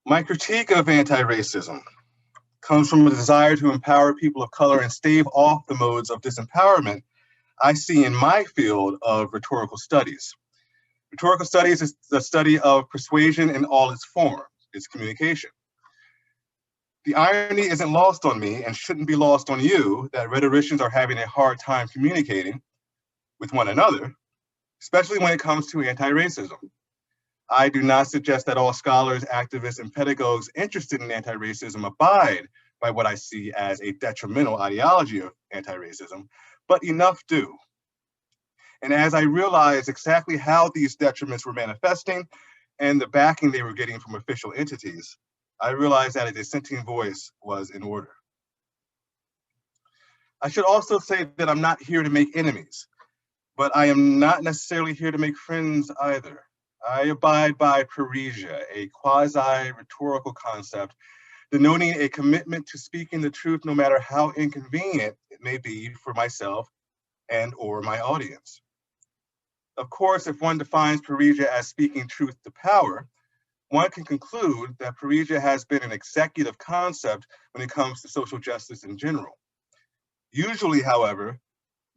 My critique of anti-racism comes from a desire to empower people of color and stave off the modes of disempowerment I see in my field of rhetorical studies. Rhetorical studies is the study of persuasion in all its forms, its communication. The irony isn't lost on me and shouldn't be lost on you that rhetoricians are having a hard time communicating with one another, especially when it comes to anti-racism. I do not suggest that all scholars, activists, and pedagogues interested in anti-racism abide by what I see as a detrimental ideology of anti-racism, but enough do. And as I realized exactly how these detriments were manifesting and the backing they were getting from official entities, I realized that a dissenting voice was in order. I should also say that I'm not here to make enemies, but I am not necessarily here to make friends either. I abide by Parisia, a quasi-rhetorical concept denoting a commitment to speaking the truth no matter how inconvenient it may be for myself and or my audience. Of course, if one defines Parisia as speaking truth to power, one can conclude that Parisia has been an executive concept when it comes to social justice in general. Usually, however,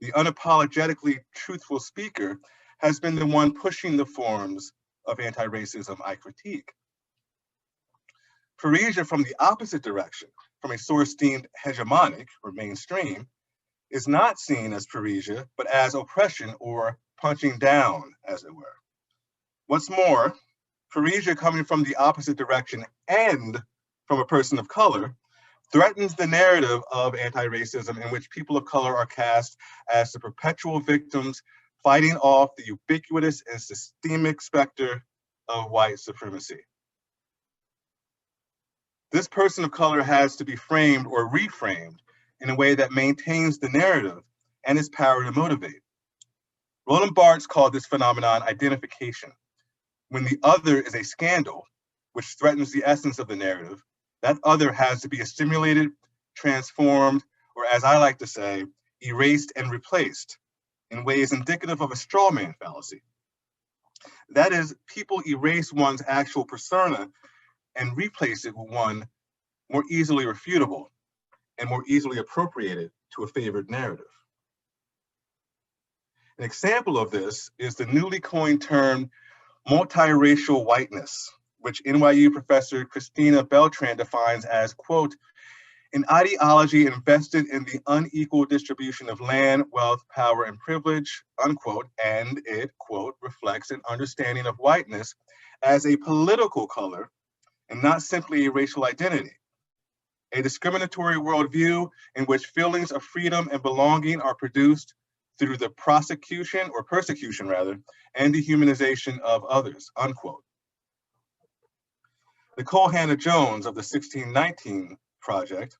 the unapologetically truthful speaker has been the one pushing the forms of anti-racism I critique. Parisia from the opposite direction, from a source deemed hegemonic or mainstream, is not seen as Parisia, but as oppression or punching down, as it were. What's more, Parisia coming from the opposite direction and from a person of color threatens the narrative of anti-racism in which people of color are cast as the perpetual victims fighting off the ubiquitous and systemic specter of white supremacy. This person of color has to be framed or reframed in a way that maintains the narrative and its power to motivate. Roland Barthes called this phenomenon identification. When the other is a scandal, which threatens the essence of the narrative, that other has to be assimilated, transformed, or as I like to say, erased and replaced in ways indicative of a straw man fallacy. That is, people erase one's actual persona and replace it with one more easily refutable and more easily appropriated to a favored narrative. An example of this is the newly coined term multiracial whiteness, which NYU professor Christina Beltran defines as, quote, an ideology invested in the unequal distribution of land, wealth, power, and privilege, unquote, and it, quote, reflects an understanding of whiteness as a political color and not simply a racial identity. A discriminatory worldview in which feelings of freedom and belonging are produced through the prosecution, or persecution rather, and dehumanization of others, unquote. Nicole Hannah-Jones of the 1619 Project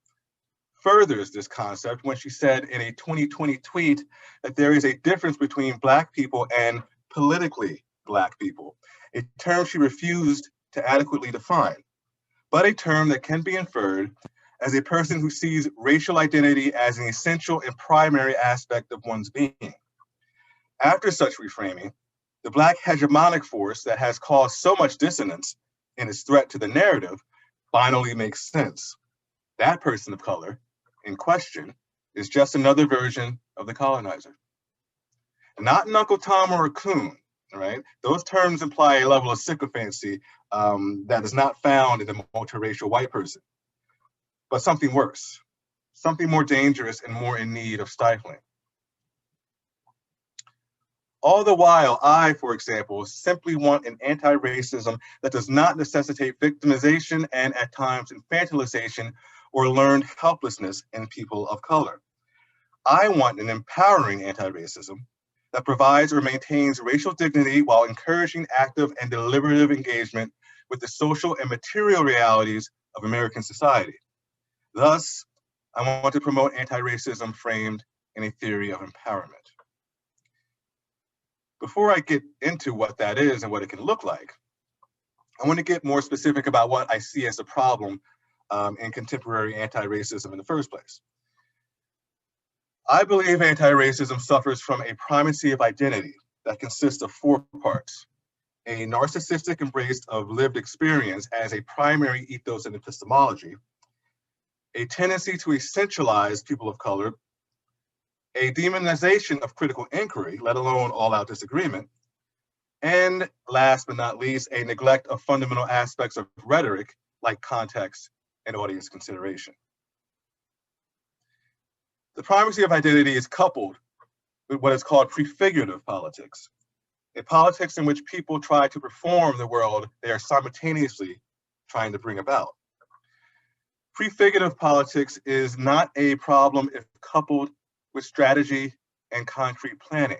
furthers this concept when she said in a 2020 tweet that there is a difference between Black people and politically Black people, a term she refused to adequately define, but a term that can be inferred as a person who sees racial identity as an essential and primary aspect of one's being. After such reframing, the Black hegemonic force that has caused so much dissonance in its threat to the narrative finally makes sense. That person of color in question is just another version of the colonizer. Not an Uncle Tom or a coon, right? Those terms imply a level of sycophancy that is not found in the multiracial white person, but something worse, something more dangerous and more in need of stifling. All the while, I, for example, simply want an anti-racism that does not necessitate victimization and at times infantilization or learned helplessness in people of color. I want an empowering anti-racism that provides or maintains racial dignity while encouraging active and deliberative engagement with the social and material realities of American society. Thus, I want to promote anti-racism framed in a theory of empowerment. Before I get into what that is and what it can look like, I want to get more specific about what I see as a problem in contemporary anti-racism in the first place. I believe anti-racism suffers from a primacy of identity that consists of 4 parts: a narcissistic embrace of lived experience as a primary ethos in epistemology, a tendency to essentialize people of color, a demonization of critical inquiry, let alone all-out disagreement, and last but not least, a neglect of fundamental aspects of rhetoric like context and audience consideration. The primacy of identity is coupled with what is called prefigurative politics, a politics in which people try to perform the world they are simultaneously trying to bring about. Prefigurative politics is not a problem if coupled with strategy and concrete planning.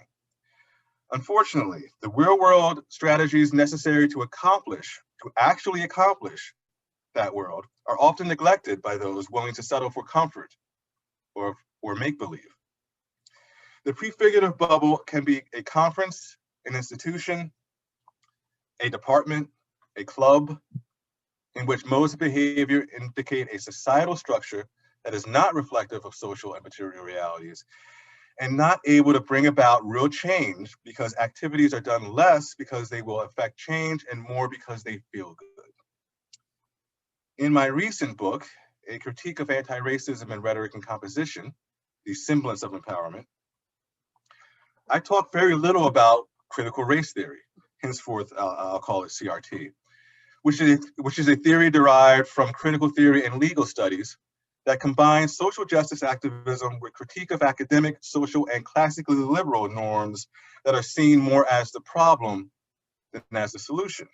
Unfortunately, the real-world strategies necessary to actually accomplish that world are often neglected by those willing to settle for comfort or make-believe. The prefigurative bubble can be a conference, an institution, a department, a club, in which modes of behavior indicate a societal structure that is not reflective of social and material realities, and not able to bring about real change because activities are done less because they will affect change and more because they feel good. In my recent book, A Critique of Anti-Racism in Rhetoric and Composition, The Semblance of Empowerment, I talk very little about critical race theory, henceforth I'll call it CRT, which is a theory derived from critical theory and legal studies that combines social justice activism with critique of academic, social, and classically liberal norms that are seen more as the problem than as the solution.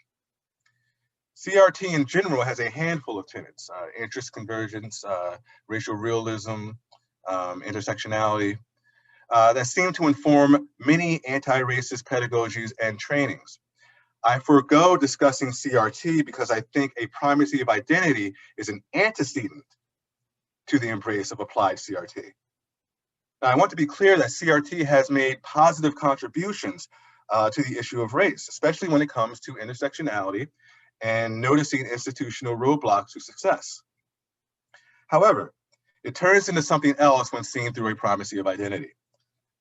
CRT in general has a handful of tenets: interest convergence, racial realism, intersectionality, that seem to inform many anti-racist pedagogies and trainings. I forego discussing CRT because I think a primacy of identity is an antecedent to the embrace of applied CRT. Now, I want to be clear that CRT has made positive contributions to the issue of race, especially when it comes to intersectionality and noticing institutional roadblocks to success. However, it turns into something else when seen through a primacy of identity.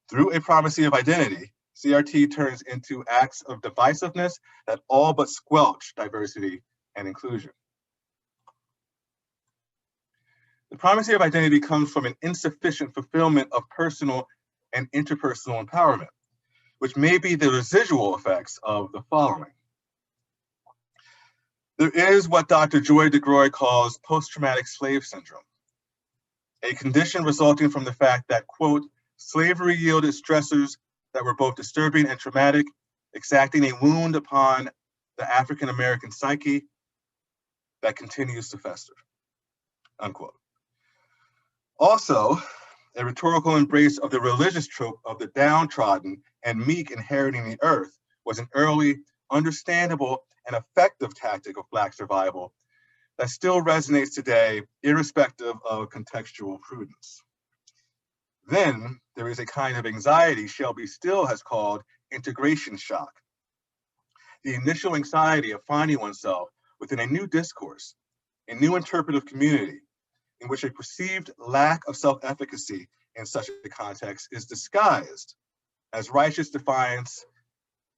Through a primacy of identity, CRT turns into acts of divisiveness that all but squelch diversity and inclusion. The primacy of identity comes from an insufficient fulfillment of personal and interpersonal empowerment, which may be the residual effects of the following. There is what Dr. Joy DeGroy calls post-traumatic slave syndrome, a condition resulting from the fact that, quote, slavery yielded stressors that were both disturbing and traumatic, exacting a wound upon the African-American psyche that continues to fester, unquote. Also, a rhetorical embrace of the religious trope of the downtrodden and meek inheriting the earth was an early, understandable, and effective tactic of Black survival that still resonates today, irrespective of contextual prudence. Then there is a kind of anxiety Shelby Still has called integration shock. The initial anxiety of finding oneself within a new discourse, a new interpretive community, in which a perceived lack of self-efficacy in such a context is disguised as righteous defiance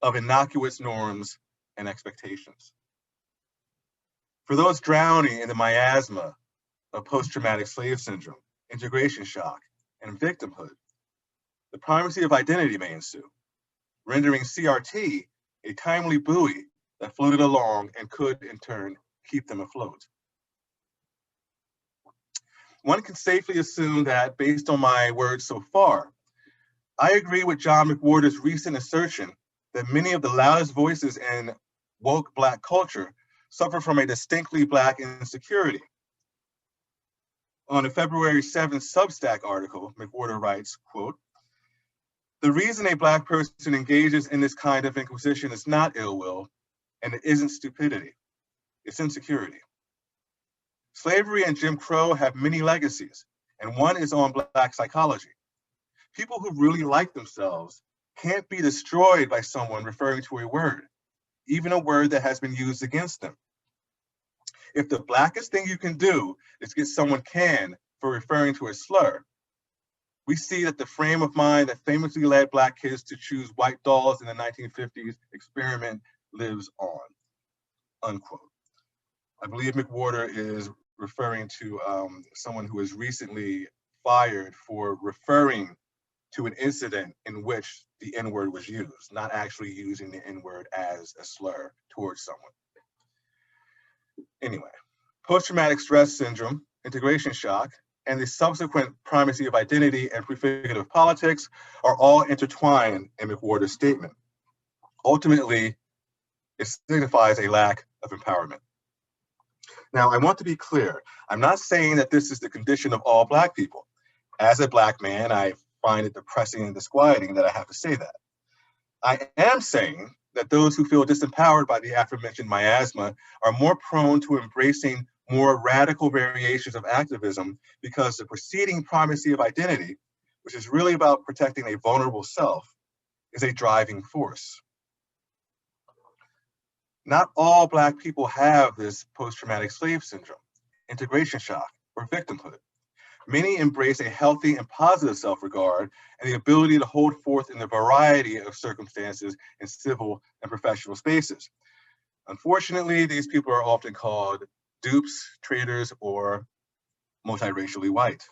of innocuous norms and expectations. For those drowning in the miasma of post-traumatic slave syndrome, integration shock, and victimhood, the primacy of identity may ensue, rendering CRT a timely buoy that floated along and could, in turn, keep them afloat. One can safely assume that, based on my words so far, I agree with John McWhorter's recent assertion that many of the loudest voices in woke Black culture suffer from a distinctly Black insecurity. On a February 7th Substack article, McWhorter writes, quote, "The reason a Black person engages in this kind of inquisition is not ill will, and it isn't stupidity, it's insecurity. Slavery and Jim Crow have many legacies, and one is on Black psychology. People who really like themselves can't be destroyed by someone referring to a word, even a word that has been used against them. If the Blackest thing you can do is get someone canned for referring to a slur, we see that the frame of mind that famously led Black kids to choose white dolls in the 1950s experiment lives on, unquote. I believe McWhorter is referring to someone who was recently fired for referring to an incident in which the N-word was used, not actually using the N-word as a slur towards someone. Anyway, post-traumatic stress syndrome, integration shock, and the subsequent primacy of identity and prefigurative politics are all intertwined in McWhorter's statement. Ultimately, it signifies a lack of empowerment. Now, I want to be clear. I'm not saying that this is the condition of all Black people. As a Black man, I find it depressing and disquieting that I have to say that. I am saying that those who feel disempowered by the aforementioned miasma are more prone to embracing more radical variations of activism because the preceding primacy of identity, which is really about protecting a vulnerable self, is a driving force. Not all Black people have this post-traumatic slave syndrome, integration shock, or victimhood. Many embrace a healthy and positive self-regard and the ability to hold forth in a variety of circumstances in civil and professional spaces. Unfortunately, these people are often called dupes, traitors, or multiracially white.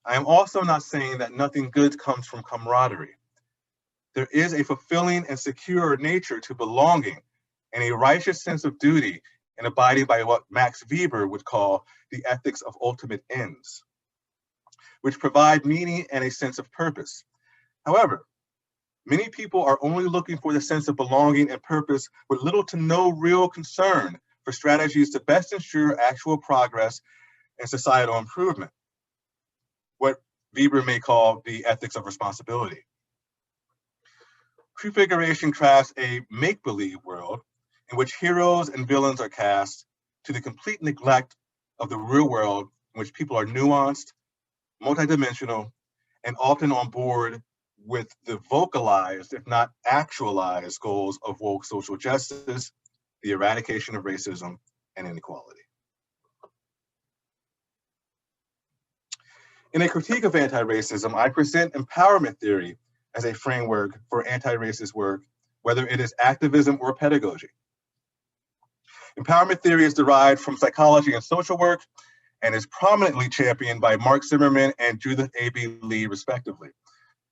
I am also not saying that nothing good comes from camaraderie. There is a fulfilling and secure nature to belonging and a righteous sense of duty in abiding by what Max Weber would call the ethics of ultimate ends, which provide meaning and a sense of purpose. However, many people are only looking for the sense of belonging and purpose with little to no real concern for strategies to best ensure actual progress and societal improvement, what Weber may call the ethics of responsibility. Prefiguration crafts a make-believe world in which heroes and villains are cast to the complete neglect of the real world in which people are nuanced, multidimensional, and often on board with the vocalized, if not actualized, goals of woke social justice, the eradication of racism and inequality. In a critique of anti-racism, I present empowerment theory as a framework for anti-racist work, whether it is activism or pedagogy. Empowerment theory is derived from psychology and social work and is prominently championed by Mark Zimmerman and Judith A.B. Lee, respectively.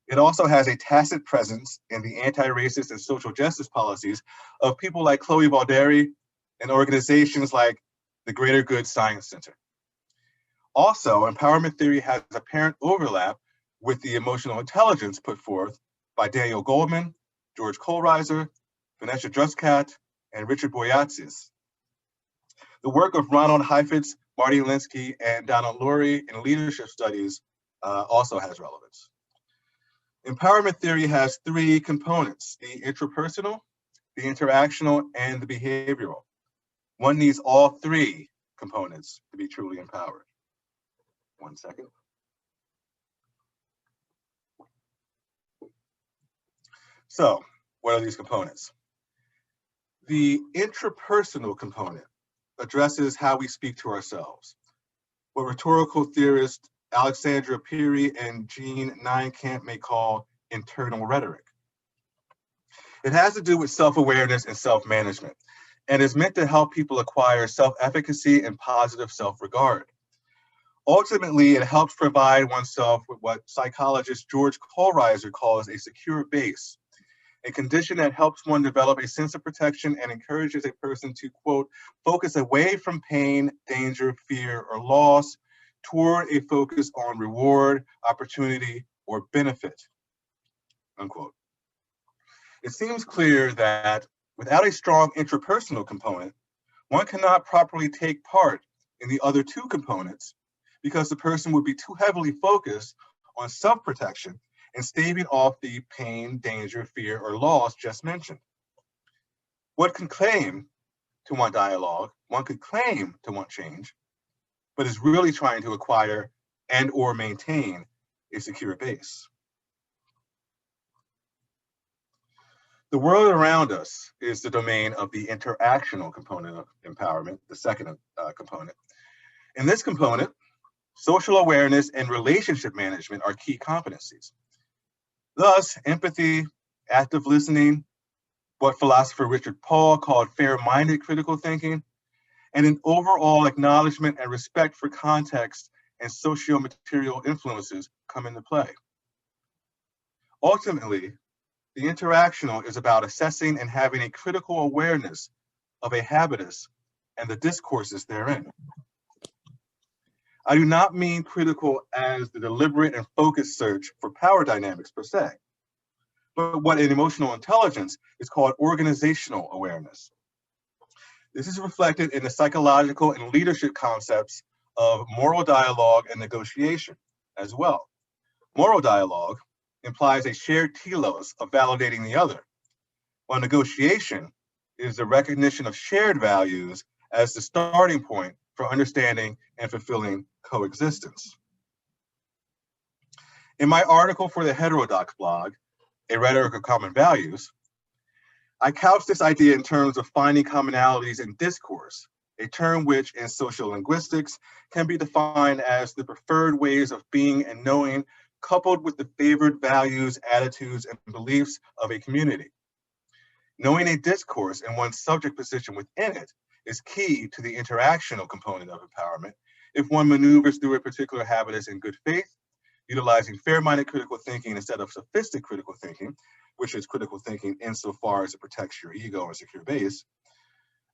It also has a tacit presence in the anti-racist and social justice policies of people like Chloe Valderi and organizations like the Greater Good Science Center. Also, empowerment theory has apparent overlap with the emotional intelligence put forth by Daniel Goldman, George Kohlreiser, Vanessa Druskat, and Richard Boyatzis. The work of Ronald Heifetz, Marty Linsky, and Donald Lurie in leadership studies also has relevance. Empowerment theory has three components: the intrapersonal, the interactional, and the behavioral. One needs all three components to be truly empowered. One second. So, what are these components? The intrapersonal component addresses how we speak to ourselves, what rhetorical theorist Alexandra Piri and Jean Nienkamp may call internal rhetoric. It has to do with self-awareness and self-management, and is meant to help people acquire self-efficacy and positive self-regard. Ultimately, it helps provide oneself with what psychologist George Kohlreiser calls a secure base, a condition that helps one develop a sense of protection and encourages a person to, quote, focus away from pain, danger, fear, or loss toward a focus on reward, opportunity, or benefit, unquote. It seems clear that without a strong intrapersonal component, one cannot properly take part in the other two components because the person would be too heavily focused on self-protection and staving off the pain, danger, fear, or loss just mentioned. One can claim to want dialogue, one could claim to want change, but is really trying to acquire and or maintain a secure base. The world around us is the domain of the interactional component of empowerment, the second component. In this component, social awareness and relationship management are key competencies. Thus, empathy, active listening, what philosopher Richard Paul called fair-minded critical thinking, and an overall acknowledgement and respect for context and socio-material influences come into play. Ultimately, the interactional is about assessing and having a critical awareness of a habitus and the discourses therein. I do not mean critical as the deliberate and focused search for power dynamics per se, but what in emotional intelligence is called organizational awareness. This is reflected in the psychological and leadership concepts of moral dialogue and negotiation as well. Moral dialogue implies a shared telos of validating the other, while negotiation is the recognition of shared values as the starting point for understanding and fulfilling coexistence. In my article for the Heterodox blog, A Rhetoric of Common Values, I couch this idea in terms of finding commonalities in discourse, a term which in social linguistics can be defined as the preferred ways of being and knowing coupled with the favored values, attitudes, and beliefs of a community. Knowing a discourse and one's subject position within it is key to the interactional component of empowerment if one maneuvers through a particular habitus in good faith, utilizing fair-minded critical thinking instead of sophistic critical thinking, which is critical thinking insofar as it protects your ego and secure base,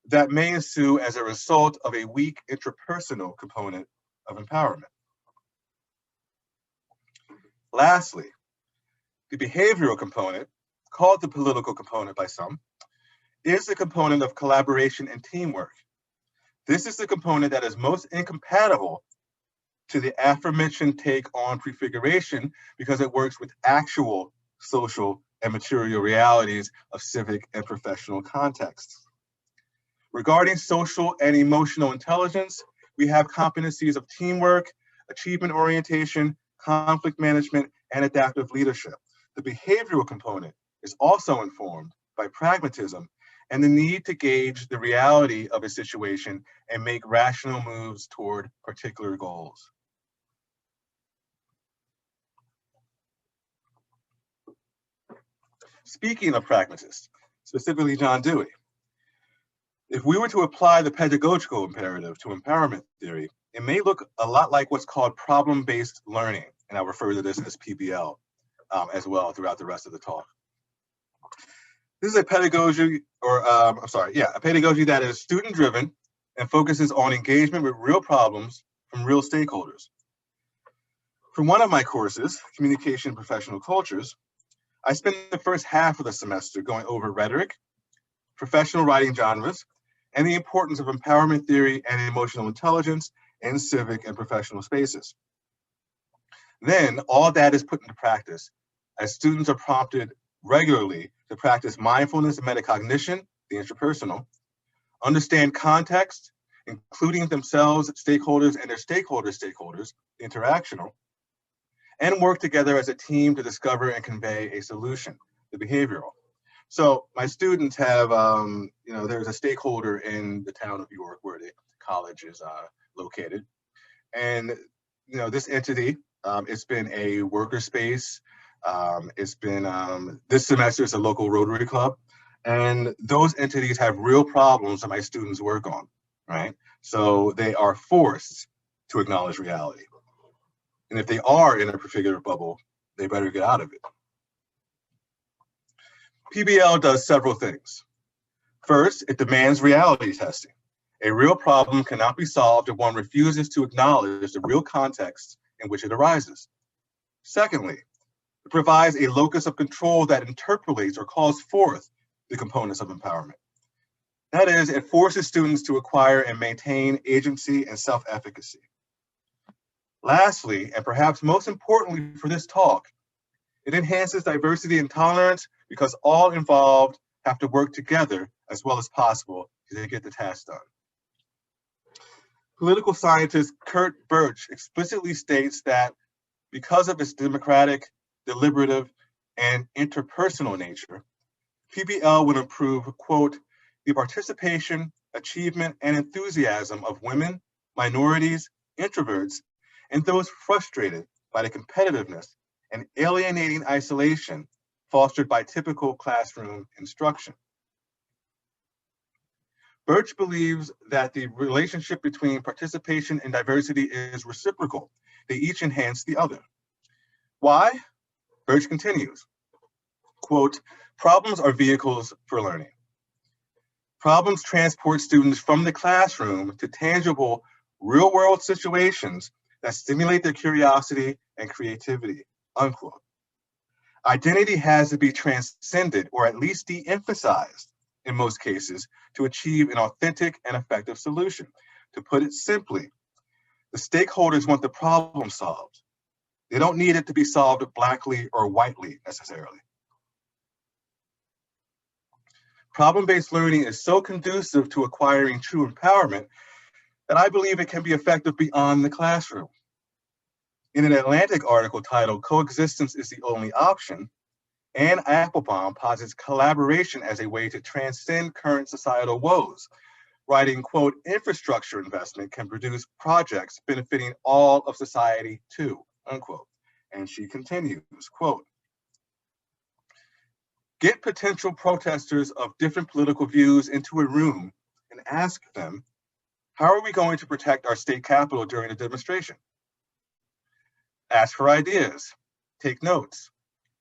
that may ensue as a result of a weak intrapersonal component of empowerment. Lastly, the behavioral component, called the political component by some, is the component of collaboration and teamwork. This is the component that is most incompatible to the aforementioned take on prefiguration because it works with actual social and material realities of civic and professional contexts. Regarding social and emotional intelligence, we have competencies of teamwork, achievement orientation, conflict management, and adaptive leadership. The behavioral component is also informed by pragmatism and the need to gauge the reality of a situation and make rational moves toward particular goals. Speaking of pragmatists, specifically John Dewey, if we were to apply the pedagogical imperative to empowerment theory, it may look a lot like what's called problem-based learning, and I'll refer to this as PBL as well throughout the rest of the talk. This is a pedagogy, a pedagogy that is student-driven and focuses on engagement with real problems from real stakeholders. For one of my courses, Communication and Professional Cultures, I spent the first half of the semester going over rhetoric, professional writing genres, and the importance of empowerment theory and emotional intelligence in civic and professional spaces. Then all that is put into practice as students are prompted regularly to practice mindfulness and metacognition, the intrapersonal, understand context, including themselves, stakeholders, and their stakeholders, the interactional, and work together as a team to discover and convey a solution, the behavioral. So my students have, there's a stakeholder in the town of York where the college is located. And, this entity, it's been a worker space. It's been, this semester, it's a local Rotary Club. And those entities have real problems that my students work on, right? So they are forced to acknowledge reality. And if they are in a prefigurative bubble, they better get out of it. PBL does several things. First, it demands reality testing. A real problem cannot be solved if one refuses to acknowledge the real context in which it arises. Secondly, it provides a locus of control that interpolates or calls forth the components of empowerment. That is, it forces students to acquire and maintain agency and self-efficacy. Lastly, and perhaps most importantly for this talk, it enhances diversity and tolerance because all involved have to work together as well as possible to get the task done. Political scientist Kurt Birch explicitly states that because of its democratic, deliberative, and interpersonal nature, PBL would improve, quote, the participation, achievement, and enthusiasm of women, minorities, introverts, and those frustrated by the competitiveness and alienating isolation fostered by typical classroom instruction. Birch believes that the relationship between participation and diversity is reciprocal. They each enhance the other. Why? Birch continues, quote, problems are vehicles for learning. Problems transport students from the classroom to tangible, real-world situations that stimulate their curiosity and creativity, unquote. Identity has to be transcended or at least de-emphasized in most cases to achieve an authentic and effective solution. To put it simply, the stakeholders want the problem solved. They don't need it to be solved blackly or whitely necessarily. Problem-based learning is so conducive to acquiring true empowerment that I believe it can be effective beyond the classroom. In an Atlantic article titled "Coexistence is the Only Option," Anne Applebaum posits collaboration as a way to transcend current societal woes, writing, quote, infrastructure investment can produce projects benefiting all of society too, unquote. And she continues, quote, get potential protesters of different political views into a room and ask them, how are we going to protect our state capitol during a demonstration? Ask for ideas, take notes,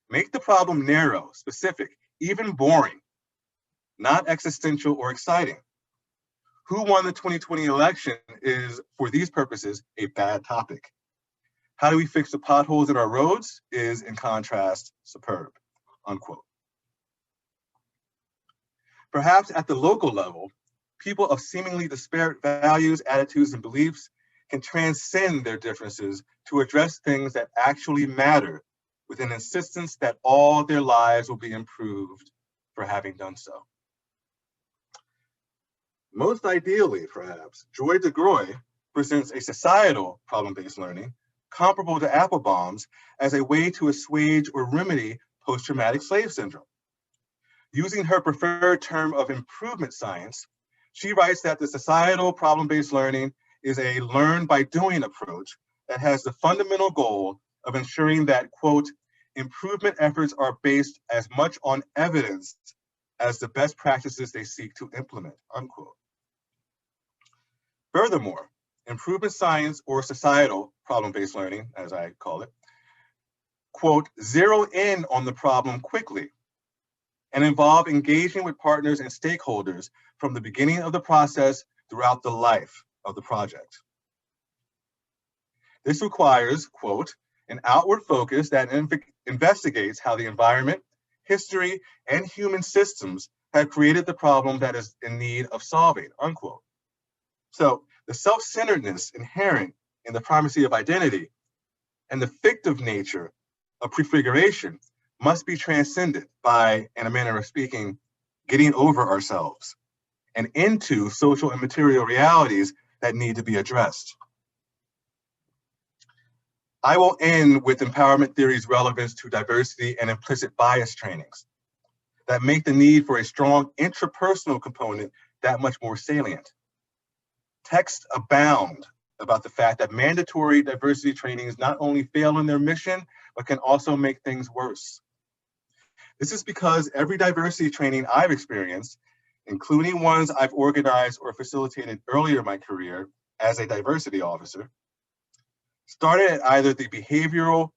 make the problem narrow, specific, even boring, not existential or exciting. Who won the 2020 election is, for these purposes, a bad topic. How do we fix the potholes in our roads is, in contrast, superb, unquote. Perhaps at the local level, people of seemingly disparate values, attitudes, and beliefs can transcend their differences to address things that actually matter with an insistence that all their lives will be improved for having done so. Most ideally, perhaps, Joy DeGroy presents a societal problem-based learning comparable to Applebaum's as a way to assuage or remedy post-traumatic slave syndrome. Using her preferred term of improvement science, she writes that the societal problem-based learning is a learn by doing approach that has the fundamental goal of ensuring that, quote, improvement efforts are based as much on evidence as the best practices they seek to implement, unquote. Furthermore, improvement science or societal problem-based learning, as I call it, quote, zero in on the problem quickly and involve engaging with partners and stakeholders from the beginning of the process throughout the life of the project. This requires, quote, an outward focus that investigates how the environment, history, and human systems have created the problem that is in need of solving, unquote. So the self-centeredness inherent in the primacy of identity and the fictive nature of prefiguration must be transcended by, in a manner of speaking, getting over ourselves and into social and material realities that need to be addressed. I will end with empowerment theory's relevance to diversity and implicit bias trainings that make the need for a strong intrapersonal component that much more salient. Texts abound about the fact that mandatory diversity trainings not only fail in their mission, but can also make things worse. This is because every diversity training I've experienced, including ones I've organized or facilitated earlier in my career as a diversity officer, started at either the behavioral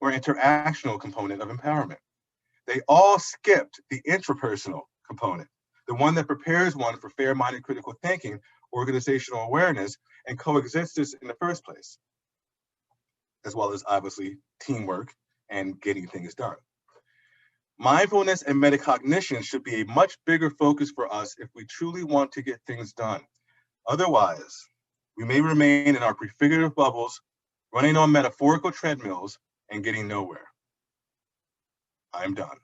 or interactional component of empowerment. They all skipped the intrapersonal component, the one that prepares one for fair-minded critical thinking, organizational awareness, and coexistence in the first place, as well as obviously teamwork and getting things done. Mindfulness and metacognition should be a much bigger focus for us if we truly want to get things done. Otherwise, we may remain in our prefigurative bubbles, running on metaphorical treadmills and getting nowhere. I'm done.